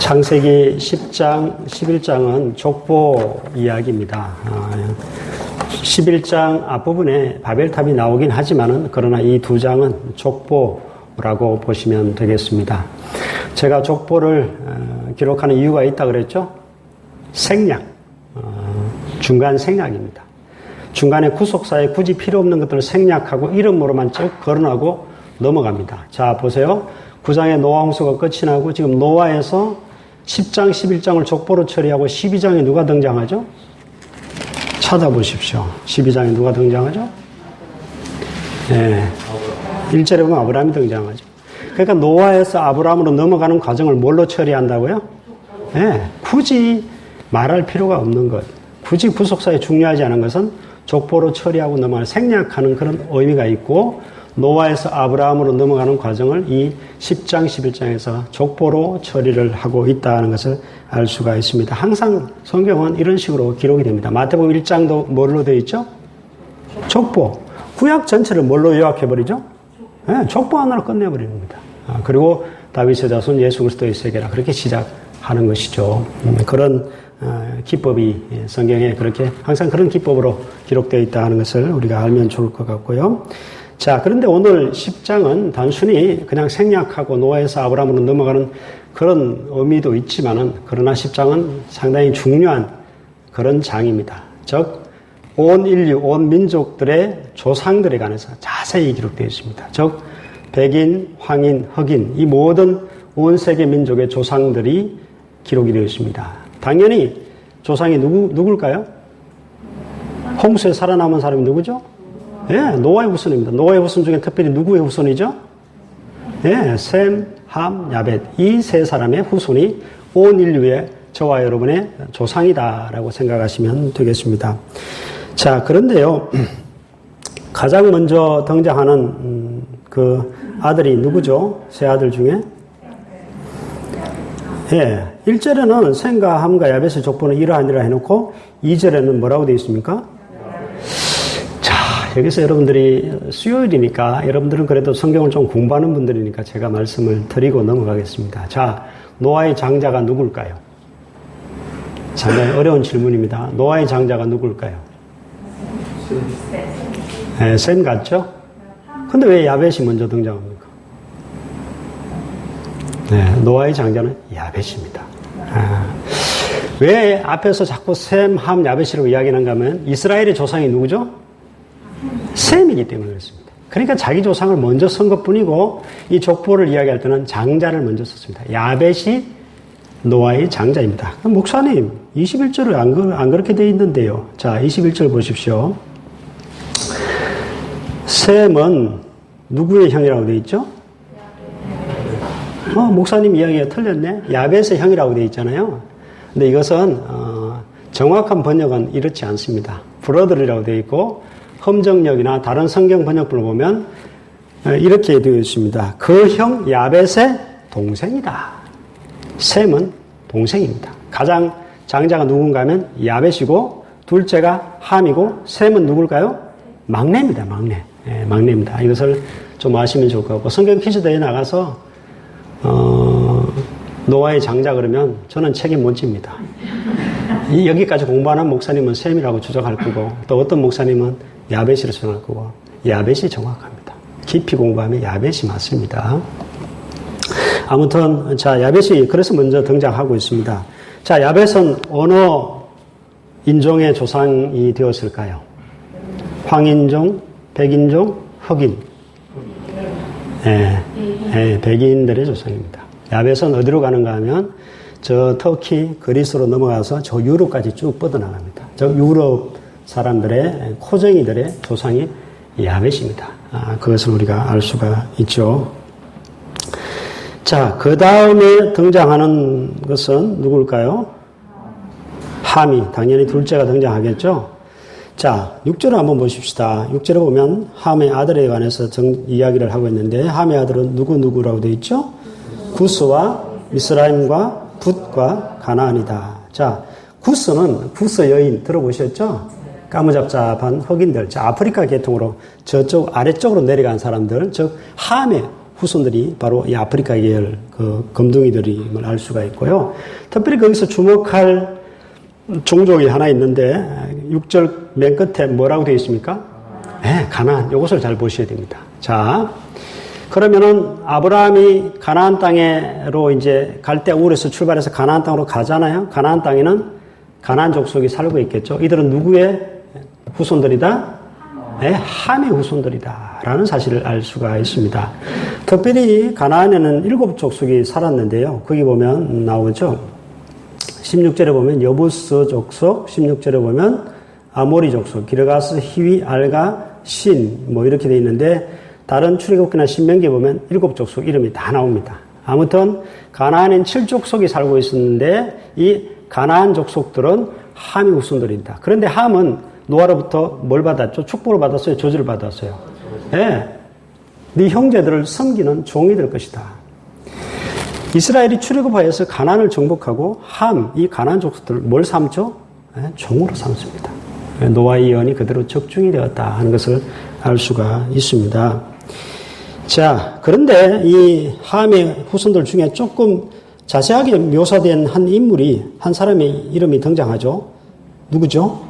창세기 10장, 11장은 족보 이야기입니다. 11장 앞부분에 바벨탑이 나오긴 하지만은 그러나 이 두 장은 족보라고 보시면 되겠습니다. 제가 족보를 기록하는 이유가 있다 그랬죠? 생략, 중간 생략입니다. 중간에 구속사에 굳이 필요 없는 것들을 생략하고 이름으로만 쭉 거론하고 넘어갑니다. 자, 보세요. 9장의 노아 홍수가 끝이 나고 지금 노아에서 10장, 11장을 족보로 처리하고 12장에 누가 등장하죠? 찾아보십시오. 12장에 누가 등장하죠? 네. 1절에 보면 아브라함이 등장하죠. 그러니까 노아에서 아브라함으로 넘어가는 과정을 뭘로 처리한다고요? 네. 굳이 말할 필요가 없는 것. 굳이 구속사에 중요하지 않은 것은 족보로 처리하고 넘어가는 생략하는 그런 의미가 있고 노아에서 아브라함으로 넘어가는 과정을 이 10장, 11장에서 족보로 처리를 하고 있다는 것을 알 수가 있습니다. 항상 성경은 이런 식으로 기록이 됩니다. 마태복음 1장도 뭘로 되어 있죠? 족보. 구약 전체를 뭘로 요약해버리죠? 네, 족보 하나로 끝내버리는 겁니다. 그리고 다윗의 자손 예수 그리스도의 세계라 그렇게 시작하는 것이죠. 그런 기법이 성경에 그렇게 항상 그런 기법으로 기록되어 있다는 것을 우리가 알면 좋을 것 같고요. 자, 그런데 오늘 10장은 단순히 그냥 생략하고 노아에서 아브라함으로 넘어가는 그런 의미도 있지만은 그러나 10장은 상당히 중요한 그런 장입니다. 즉, 온 인류, 온 민족들의 조상들에 관해서 자세히 기록되어 있습니다. 즉, 백인, 황인, 흑인 이 모든 온 세계 민족의 조상들이 기록이 되어 있습니다. 당연히 조상이 누굴까요? 홍수에 살아남은 사람이 누구죠? 예, 노아의 후손입니다. 노아의 후손 중에 특별히 누구의 후손이죠? 예, 셈, 함, 야벳. 이 세 사람의 후손이 온 인류의 저와 여러분의 조상이다라고 생각하시면 되겠습니다. 자, 그런데요, 가장 먼저 등장하는 그 아들이 누구죠? 세 아들 중에? 예, 1절에는 셈과 함과 야벳의 족보는 이러하니라 해놓고 2절에는 뭐라고 되어 있습니까? 여기서 여러분들이 수요일이니까 여러분들은 그래도 성경을 좀 공부하는 분들이니까 제가 말씀을 드리고 넘어가겠습니다. 자, 노아의 장자가 누굴까요? 상당히 어려운 질문입니다. 노아의 장자가 누굴까요? 네, 셈 같죠? 근데 왜 야벳이 먼저 등장합니까? 네, 노아의 장자는 야벳입니다. 왜 앞에서 자꾸 셈, 함, 야벳이라고 이야기하는가 하면 이스라엘의 조상이 누구죠? 셈이기 때문에 그렇습니다. 그러니까 자기 조상을 먼저 쓴 것뿐이고 이 족보를 이야기할 때는 장자를 먼저 썼습니다. 야벳이 노아의 장자입니다. 목사님 21절에 안 그렇게 되어 있는데요. 자, 21절 보십시오. 셈은 누구의 형이라고 되어 있죠? 목사님 이야기가 틀렸네. 야벳의 형이라고 되어 있잖아요. 근데 이것은 정확한 번역은 이렇지 않습니다. 브러들이라고 되어 있고 험정역이나 다른 성경 번역본을 보면 이렇게 되어 있습니다. 그 형 야벳의 동생이다. 셈은 동생입니다. 가장 장자가 누군가 하면 야벳이고 둘째가 함이고 셈은 누굴까요? 막내입니다. 막내. 네, 막내입니다. 이것을 좀 아시면 좋을 것 같고 성경 퀴즈 대회에 나가서 노아의 장자 그러면 저는 책임 못 집니다. 여기까지 공부하는 목사님은 셈이라고 주장할 거고 또 어떤 목사님은 야벳이라고 주장할 거고 야벳이 정확합니다. 깊이 공부하면 야벳이 맞습니다. 아무튼 자, 야벳이 그래서 먼저 등장하고 있습니다. 자, 야벳은 어느 인종의 조상이 되었을까요? 황인종, 백인종, 흑인. 백인들의 조상입니다. 야벳은 어디로 가는가 하면 저 터키, 그리스로 넘어가서 저 유럽까지 쭉 뻗어나갑니다. 저 유럽 사람들의 코쟁이들의 조상이 야벳입니다. 그것을 우리가 알 수가 있죠. 자, 그 다음에 등장하는 것은 누굴까요? 함이 당연히 둘째가 등장하겠죠. 자, 6절을 한번 보십시다. 6절에 보면 함의 아들에 관해서 이야기를 하고 있는데 함의 아들은 누구라고 되어 있죠? 구스와 미스라임과 붓과 가나안이다. 자, 구스는 구스 여인 들어보셨죠? 까무잡잡한 흑인들, 아프리카 계통으로 저쪽 아래쪽으로 내려간 사람들, 즉 함의 후손들이 바로 이 아프리카 계열 그 검둥이들임을 알 수가 있고요. 특별히 거기서 주목할 종족이 하나 있는데 6절 맨 끝에 뭐라고 되어 있습니까? 네, 가나안. 이것을 잘 보셔야 됩니다. 자, 그러면은 아브라함이 가나안 땅으로 이제 갈대 우르에서 출발해서 가나안 땅으로 가잖아요. 가나안 땅에는 가나안 족속이 살고 있겠죠. 이들은 누구의 후손들이다? 네, 함의 후손들이다라는 사실을 알 수가 있습니다. 특별히 가나안에는 7 족속이 살았는데요. 거기 보면 나오죠. 16절에 보면 여부스 족속, 16절에 보면 아모리 족속, 기르가스, 히위, 알가, 신 뭐 이렇게 돼 있는데 다른 출애굽기나 신명기에 보면 7 족속 이름이 다 나옵니다. 아무튼 가나안엔 7 족속이 살고 있었는데 이 가나안 족속들은 함의 후손들입니다. 그런데 함은 노아로부터 뭘 받았죠? 축복을 받았어요? 저주를 받았어요? 네. 네 형제들을 섬기는 종이 될 것이다. 이스라엘이 출애굽하여서 가나안을 정복하고 함, 이 가나안 족속들을 뭘 삼죠? 네, 종으로 삼습니다. 노아의 예언이 그대로 적중이 되었다 하는 것을 알 수가 있습니다. 자, 그런데 이 함의 후손들 중에 조금 자세하게 묘사된 한 인물이, 한 사람의 이름이 등장하죠. 누구죠?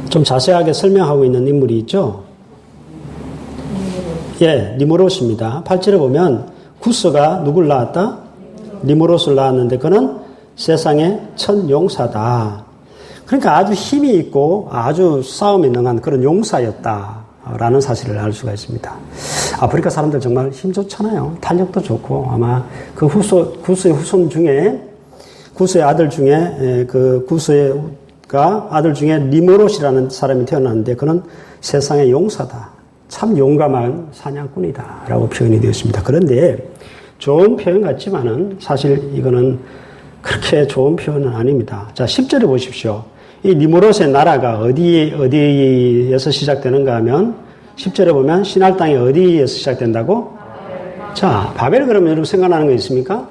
좀 자세하게 설명하고 있는 인물이 있죠. 예, 니므롯입니다. 8절에 보면 구스가 누굴 낳았다? 니므롯을 낳았는데 그는 세상의 첫 용사다. 그러니까 아주 힘이 있고 아주 싸움에 능한 그런 용사였다라는 사실을 알 수가 있습니다. 아프리카 사람들 정말 힘 좋잖아요. 탄력도 좋고 아마 그 구스의 후손 중에 구스의 아들 중에 그 구스의 아들 중에 니므롯이라는 사람이 태어났는데 그는 세상의 용사다. 참 용감한 사냥꾼이다 라고 표현이 되었습니다. 그런데 좋은 표현 같지만은 사실 이거는 그렇게 좋은 표현은 아닙니다. 자, 10절에 보십시오. 이 니므롯의 나라가 어디에서 시작되는가 하면 10절에 보면 신할 땅이 어디에서 시작된다고? 자, 바벨 그러면 여러분 생각나는 거 있습니까?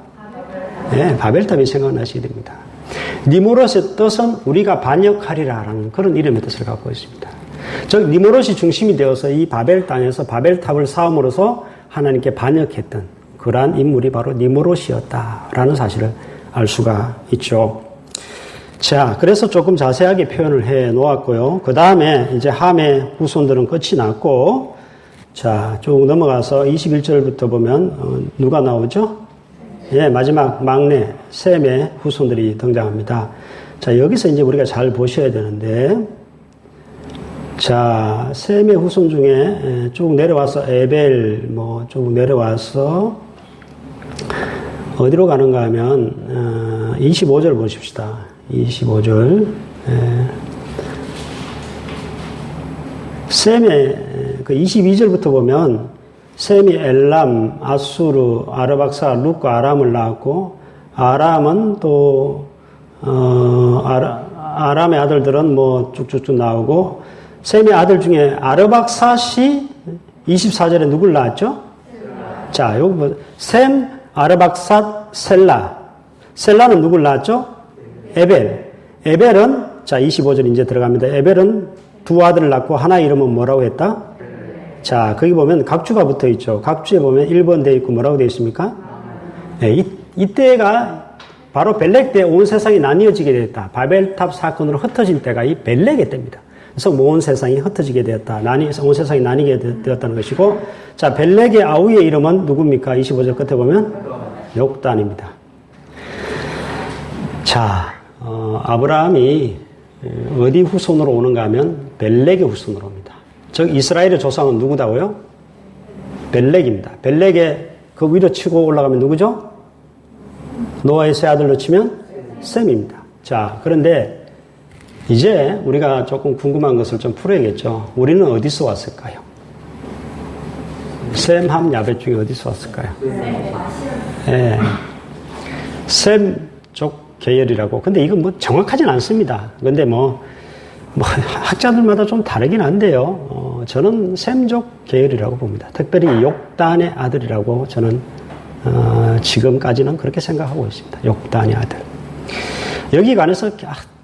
네, 바벨탑이 생각나시게 됩니다. 니므롯의 뜻은 우리가 반역하리라라는 그런 이름의 뜻을 갖고 있습니다. 즉 니므롯이 중심이 되어서 이 바벨 땅에서 바벨탑을 쌓음으로써 하나님께 반역했던 그러한 인물이 바로 니므롯이었다라는 사실을 알 수가 있죠. 자, 그래서 조금 자세하게 표현을 해 놓았고요. 그 다음에 이제 함의 후손들은 끝이 났고, 자, 쭉 넘어가서 21절부터 보면 누가 나오죠? 예, 마지막 막내 셈의 후손들이 등장합니다. 자, 여기서 이제 우리가 잘 보셔야 되는데, 자, 셈의 후손 중에 쭉 내려와서 에벨, 쭉 내려와서 어디로 가는가 하면 25절 보십시다. 25절. 셈의 그 22절부터 보면 셈이 엘람, 아수르, 아르박사, 룻과 아람을 낳았고 아람은 또 아람의 아들들은 쭉쭉쭉 나오고 셈의 아들 중에 아르박삿이 24절에 누굴 낳았죠? 자, 여기 셈, 아르박삿, 셀라. 셀라는 누굴 낳았죠? 에벨. 에벨은, 자, 25절 이제 들어갑니다. 에벨은 두 아들을 낳고 하나 이름은 뭐라고 했다? 자, 거기 보면 각주가 붙어 있죠. 각주에 보면 1번 되어 있고 뭐라고 되어 있습니까? 네, 이때가 바로 벨렉 때 온 세상이 나뉘어지게 되었다. 바벨탑 사건으로 흩어진 때가 이 벨렉의 때입니다. 그래서 온 세상이 흩어지게 되었다. 온 세상이 나뉘게 되었다는 것이고, 자, 벨렉의 아우의 이름은 누굽니까? 25절 끝에 보면 욕단입니다. 자, 아브라함이 어디 후손으로 오는가 하면 벨렉의 후손으로 옵니다. 즉 이스라엘의 조상은 누구다고요? 벨렉입니다. 벨렉의 그 위로 치고 올라가면 누구죠? 노아의 세 아들로 치면 셈입니다. 자, 그런데 이제 우리가 조금 궁금한 것을 좀 풀어야겠죠. 우리는 어디서 왔을까요? 셈, 함, 야벳 중에 어디서 왔을까요? 네. 셈 쪽 계열이라고. 근데 이건 정확하진 않습니다. 근데 학자들마다 좀 다르긴 한데요. 저는 셈족 계열이라고 봅니다. 특별히 욕단의 아들이라고 저는 지금까지는 그렇게 생각하고 있습니다. 욕단의 아들. 여기 관해서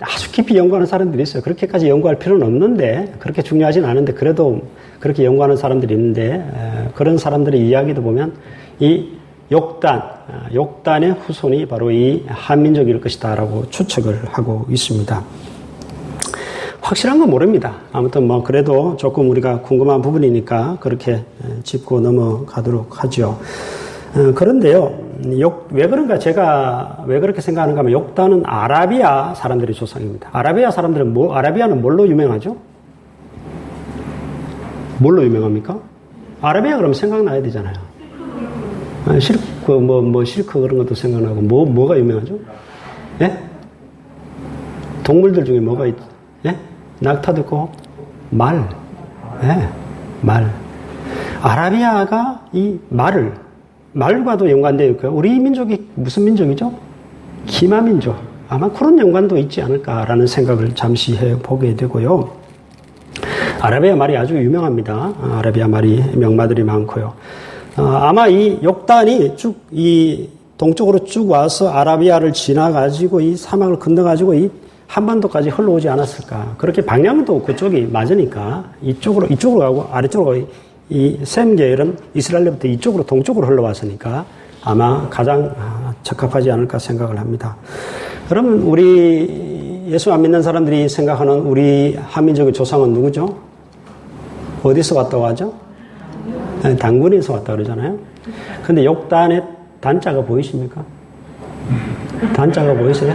아주 깊이 연구하는 사람들이 있어요. 그렇게까지 연구할 필요는 없는데, 그렇게 중요하진 않은데, 그래도 그렇게 연구하는 사람들이 있는데, 그런 사람들의 이야기도 보면, 이 욕단의 후손이 바로 이 한민족일 것이다라고 추측을 하고 있습니다. 확실한 건 모릅니다. 아무튼 뭐 그래도 조금 우리가 궁금한 부분이니까 그렇게 짚고 넘어가도록 하죠. 그런데요, 왜 그런가 제가 왜 그렇게 생각하는가 하면 욕단은 아라비아 사람들의 조상입니다. 아라비아 사람들은 아라비아는 뭘로 유명하죠? 뭘로 유명합니까? 아라비아 그러면 생각나야 되잖아요. 실크 그런 것도 생각나고, 뭐가 유명하죠? 예? 동물들 중에 뭐가 있죠? 예? 낙타도 있고, 말. 예, 말. 아라비아가 이 말과도 연관되어 있고요. 우리 민족이 무슨 민족이죠? 기마 민족. 아마 그런 연관도 있지 않을까라는 생각을 잠시 해보게 되고요. 아라비아 말이 아주 유명합니다. 아라비아 말이 명마들이 많고요. 아마 이 욕단이 이 동쪽으로 쭉 와서 아라비아를 지나가지고 이 사막을 건너가지고 이 한반도까지 흘러오지 않았을까. 그렇게 방향도 그쪽이 맞으니까 이쪽으로 가고 아래쪽으로 가고 이 셈 계열은 이스라엘로부터 이쪽으로 동쪽으로 흘러왔으니까 아마 가장 적합하지 않을까 생각을 합니다. 그러면 우리 예수 안 믿는 사람들이 생각하는 우리 한민족의 조상은 누구죠? 어디서 왔다고 하죠? 단군에서 왔다 그러잖아요. 근데 욕단의 단자가 보이십니까? 단자가 보이세요?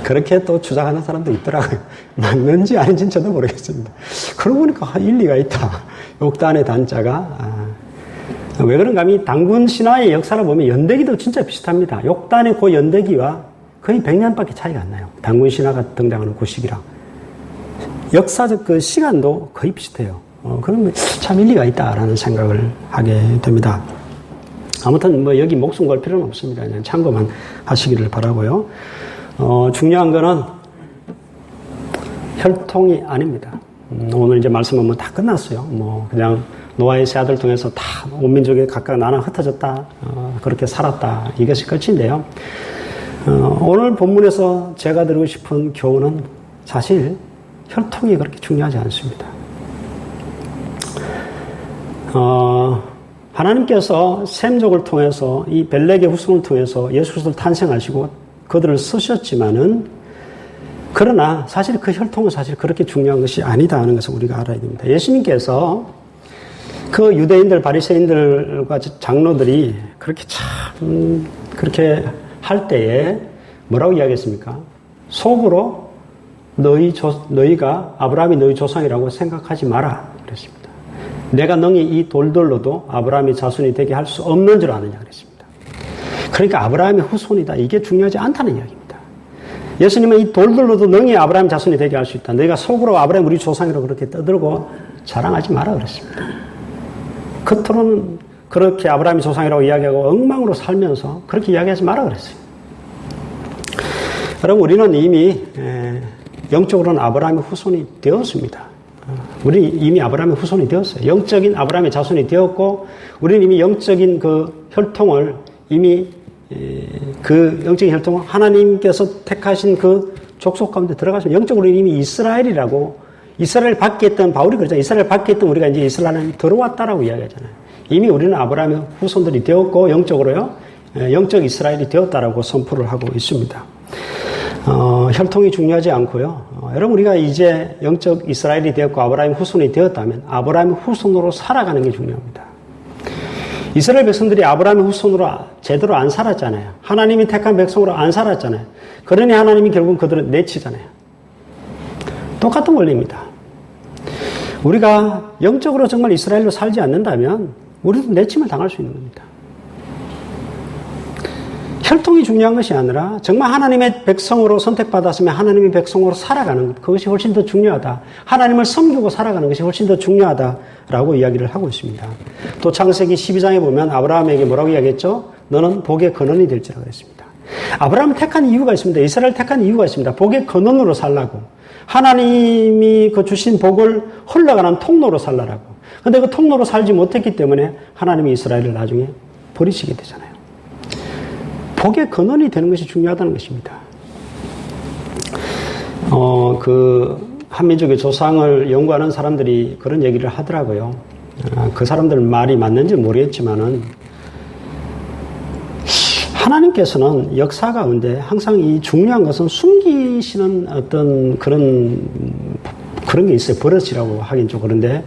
그렇게 또 주장하는 사람도 있더라고요. 맞는지 아닌지는 저도 모르겠습니다. 그러고 보니까 일리가 있다. 욕단의 단자가. 왜 그런가 하면 단군 신화의 역사를 보면 연대기도 진짜 비슷합니다. 욕단의 그 연대기와 거의 100년밖에 차이가 안 나요. 단군 신화가 등장하는 그 시기랑. 역사적 그 시간도 거의 비슷해요. 그러면 참 일리가 있다라는 생각을 하게 됩니다. 아무튼 뭐 여기 목숨 걸 필요는 없습니다. 그냥 참고만 하시기를 바라고요. 중요한 거는 혈통이 아닙니다. 오늘 이제 말씀은 뭐 다 끝났어요. 뭐 그냥 노아의 세 아들 통해서 다 온 민족이 각각 나눠 흩어졌다. 그렇게 살았다. 이것이 끝인데요. 오늘 본문에서 제가 드리고 싶은 교훈은 사실 혈통이 그렇게 중요하지 않습니다. 하나님께서 셈족을 통해서 이 벨렉의 후손을 통해서 예수 그리스도를 탄생하시고 그들을 쓰셨지만은 그러나 사실 그 혈통은 사실 그렇게 중요한 것이 아니다 하는 것을 우리가 알아야 됩니다. 예수님께서 그 유대인들 바리새인들과 장로들이 그렇게 그렇게 할 때에 뭐라고 이야기했습니까? 속으로 너희가 아브라함이 너희 조상이라고 생각하지 마라 그랬습니다. 내가 너희 이 돌들로도 아브라함이 자손이 되게 할 수 없는 줄 아느냐 그랬습니다. 그러니까 아브라함의 후손이다. 이게 중요하지 않다는 이야기입니다. 예수님은 이 돌들로도 너희 아브라함 자손이 되게 할 수 있다. 너희가 속으로 아브라함 우리 조상이라고 그렇게 떠들고 자랑하지 마라 그랬습니다. 겉으로는 그렇게 아브라함이 조상이라고 이야기하고 엉망으로 살면서 그렇게 이야기하지 마라 그랬어요. 여러분 우리는 이미 영적으로는 아브라함의 후손이 되었습니다. 우리 이미 아브라함의 후손이 되었어요. 영적인 아브라함의 자손이 되었고 우리는 이미 영적인 그 혈통을 이미 그 영적인 혈통을 하나님께서 택하신 그 족속 가운데 들어가시면 영적으로 이미 이스라엘이라고 이스라엘 밖에 있던 바울이 그러잖아요. 이스라엘 밖에 있던 우리가 이제 이스라엘에 들어왔다라고 이야기하잖아요. 이미 우리는 아브라함의 후손들이 되었고 영적으로요. 영적 이스라엘이 되었다라고 선포를 하고 있습니다. 혈통이 중요하지 않고요. 여러분 우리가 이제 영적 이스라엘이 되었고 아브라함 후손이 되었다면 아브라함 후손으로 살아가는 게 중요합니다. 이스라엘 백성들이 아브라함의 후손으로 제대로 안 살았잖아요. 하나님이 택한 백성으로 안 살았잖아요. 그러니 하나님이 결국은 그들을 내치잖아요. 똑같은 원리입니다. 우리가 영적으로 정말 이스라엘로 살지 않는다면 우리도 내침을 당할 수 있는 겁니다. 혈통이 중요한 것이 아니라 정말 하나님의 백성으로 선택받았으면 하나님의 백성으로 살아가는 것, 그것이 훨씬 더 중요하다. 하나님을 섬기고 살아가는 것이 훨씬 더 중요하다라고 이야기를 하고 있습니다. 또 창세기 12장에 보면 아브라함에게 뭐라고 이야기했죠? 너는 복의 근원이 될지라 그랬습니다. 아브라함을 택한 이유가 있습니다. 이스라엘을 택한 이유가 있습니다. 복의 근원으로 살라고. 하나님이 그 주신 복을 흘러가는 통로로 살라라고. 근데 그 통로로 살지 못했기 때문에 하나님이 이스라엘을 나중에 버리시게 되잖아요. 복의 근원이 되는 것이 중요하다는 것입니다. 한민족의 조상을 연구하는 사람들이 그런 얘기를 하더라고요. 그 사람들 말이 맞는지 모르겠지만은, 하나님께서는 역사 가운데 항상 이 중요한 것은 숨기시는 어떤 그런 게 있어요. 버릇이라고 하긴 좀 그런데,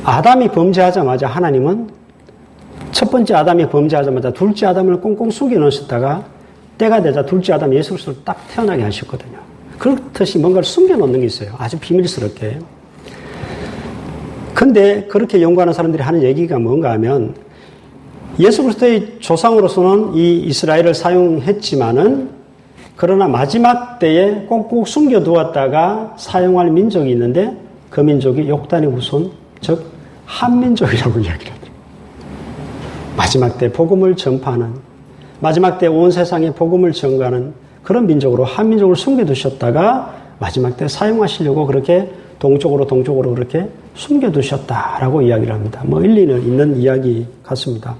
아담이 범죄하자마자 하나님은 첫 번째 아담이 범죄하자마자 둘째 아담을 꽁꽁 숨겨 놓으셨다가 때가 되자 둘째 아담 예수 그리스도를 딱 태어나게 하셨거든요. 그렇듯이 뭔가를 숨겨 놓는 게 있어요. 아주 비밀스럽게. 근데 그렇게 연구하는 사람들이 하는 얘기가 뭔가 하면, 예수 그리스도의 조상으로서는 이 이스라엘을 사용했지만은, 그러나 마지막 때에 꽁꽁 숨겨두었다가 사용할 민족이 있는데, 그 민족이 욕단의 후손, 즉 한민족이라고 이야기를 합니다. 마지막 때 복음을 전파하는, 마지막 때 온 세상에 복음을 전가하는 그런 민족으로 한민족을 숨겨두셨다가 마지막 때 사용하시려고 그렇게 동쪽으로 그렇게 숨겨두셨다라고 이야기를 합니다. 일리는 있는 이야기 같습니다.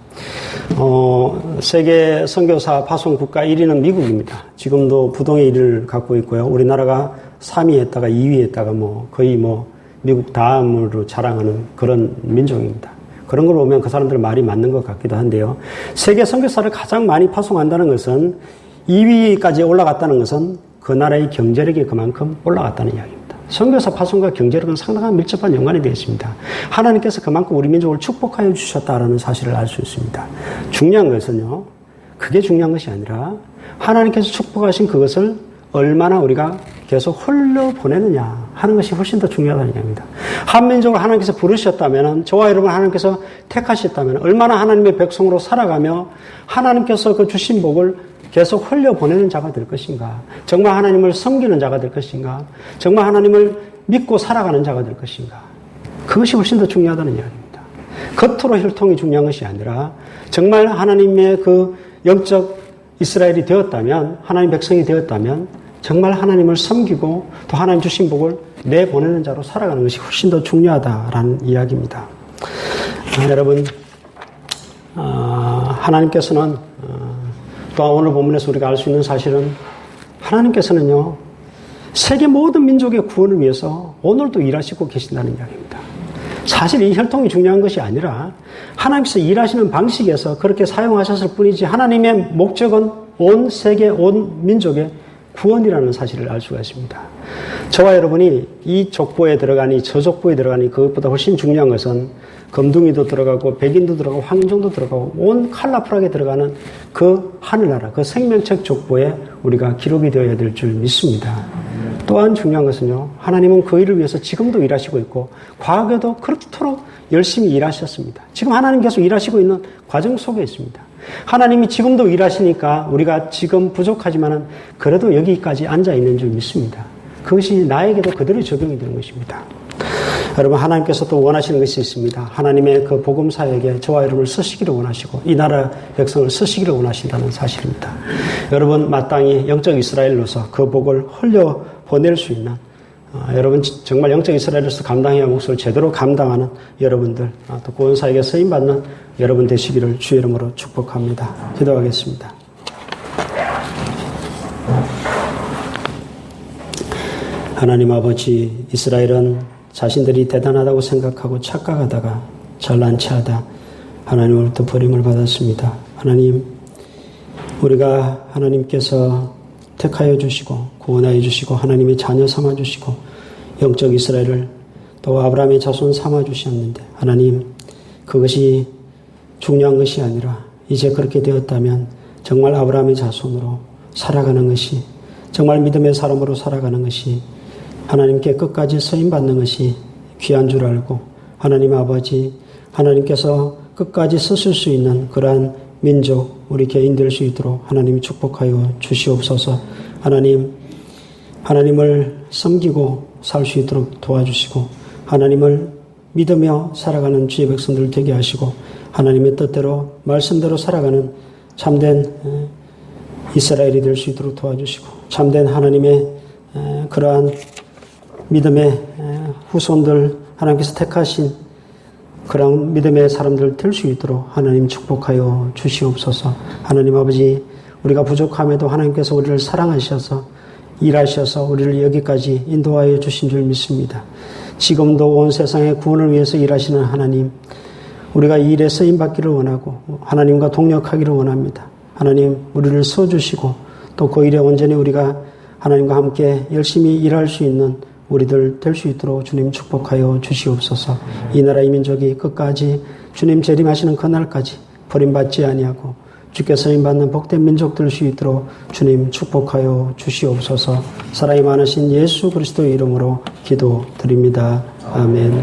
세계 선교사 파송 국가 1위는 미국입니다. 지금도 부동의 1위를 갖고 있고요. 우리나라가 3위 했다가 2위 했다가 거의 미국 다음으로 자랑하는 그런 민족입니다. 그런 걸 보면 그 사람들 말이 맞는 것 같기도 한데요. 세계 선교사를 가장 많이 파송한다는 것은, 2위까지 올라갔다는 것은 그 나라의 경제력이 그만큼 올라갔다는 이야기입니다. 선교사 파송과 경제력은 상당한 밀접한 연관이 되어 있습니다. 하나님께서 그만큼 우리 민족을 축복하여 주셨다라는 사실을 알 수 있습니다. 중요한 것은요, 그게 중요한 것이 아니라 하나님께서 축복하신 그것을 얼마나 우리가 계속 흘려보내느냐 하는 것이 훨씬 더 중요하다는 이야기입니다. 한민족을 하나님께서 부르셨다면, 저와 여러분 하나님께서 택하셨다면 얼마나 하나님의 백성으로 살아가며 하나님께서 그 주신 복을 계속 흘려보내는 자가 될 것인가, 정말 하나님을 섬기는 자가 될 것인가, 정말 하나님을 믿고 살아가는 자가 될 것인가, 그것이 훨씬 더 중요하다는 이야기입니다. 겉으로 혈통이 중요한 것이 아니라 정말 하나님의 그 영적 이스라엘이 되었다면, 하나님 백성이 되었다면 정말 하나님을 섬기고 또 하나님 주신 복을 내보내는 자로 살아가는 것이 훨씬 더 중요하다라는 이야기입니다. 여러분, 하나님께서는 또한 오늘 본문에서 우리가 알 수 있는 사실은, 하나님께서는요, 세계 모든 민족의 구원을 위해서 오늘도 일하시고 계신다는 이야기입니다. 사실 이 혈통이 중요한 것이 아니라 하나님께서 일하시는 방식에서 그렇게 사용하셨을 뿐이지, 하나님의 목적은 온 세계, 온 민족의 구원이라는 사실을 알 수가 있습니다. 저와 여러분이 이 족보에 들어가니 저 족보에 들어가니 그것보다 훨씬 중요한 것은 검둥이도 들어가고 백인도 들어가고 황인종도 들어가고 온 컬러풀하게 들어가는 그 하늘나라, 그 생명책 족보에 우리가 기록이 되어야 될 줄 믿습니다. 또한 중요한 것은요, 하나님은 그 일을 위해서 지금도 일하시고 있고 과거에도 그렇도록 열심히 일하셨습니다. 지금 하나님 계속 일하시고 있는 과정 속에 있습니다. 하나님이 지금도 일하시니까 우리가 지금 부족하지만은 그래도 여기까지 앉아 있는 줄 믿습니다. 그것이 나에게도 그대로 적용이 되는 것입니다. 여러분, 하나님께서 또 원하시는 것이 있습니다. 하나님의 그 복음 사역에 저와 여러분을 쓰시기를 원하시고 이 나라 백성을 쓰시기를 원하신다는 사실입니다. 여러분, 마땅히 영적 이스라엘로서 그 복을 흘려 보낼 수 있는, 여러분 정말 영적 이스라엘로서 감당해야 할 몫을 제대로 감당하는 여러분들, 또 구원 사역에 쓰임 받는 여러분 되시기를 주의 이름으로 축복합니다. 기도하겠습니다. 하나님 아버지, 이스라엘은 자신들이 대단하다고 생각하고 착각하다가 잘난 체하다 하나님으로부터 버림을 받았습니다. 하나님, 우리가 하나님께서 택하여 주시고 구원하여 주시고 하나님의 자녀 삼아 주시고 영적 이스라엘을 또 아브라함의 자손 삼아 주셨는데, 하나님, 그것이 중요한 것이 아니라 이제 그렇게 되었다면 정말 아브라함의 자손으로 살아가는 것이, 정말 믿음의 사람으로 살아가는 것이, 하나님께 끝까지 쓰임받는 것이 귀한 줄 알고, 하나님 아버지, 하나님께서 끝까지 쓰실 수 있는 그러한 민족, 우리 개인 될 수 있도록 하나님이 축복하여 주시옵소서. 하나님, 하나님을 섬기고 살 수 있도록 도와주시고, 하나님을 믿으며 살아가는 주의 백성들 되게 하시고, 하나님의 뜻대로 말씀대로 살아가는 참된 이스라엘이 될 수 있도록 도와주시고, 참된 하나님의 그러한 믿음의 후손들, 하나님께서 택하신 그런 믿음의 사람들 될 수 있도록 하나님 축복하여 주시옵소서. 하나님 아버지, 우리가 부족함에도 하나님께서 우리를 사랑하셔서 일하셔서 우리를 여기까지 인도하여 주신 줄 믿습니다. 지금도 온 세상의 구원을 위해서 일하시는 하나님, 우리가 이 일에 쓰임받기를 원하고 하나님과 동력하기를 원합니다. 하나님, 우리를 써주시고 또 그 일에 온전히 우리가 하나님과 함께 열심히 일할 수 있는 우리들 될 수 있도록 주님 축복하여 주시옵소서. 이 나라 이 민족이 끝까지 주님 재림하시는 그날까지 버림받지 아니하고 주께 쓰임받는 복된 민족 될 수 있도록 주님 축복하여 주시옵소서. 사랑이 많으신 예수 그리스도의 이름으로 기도드립니다. 아멘.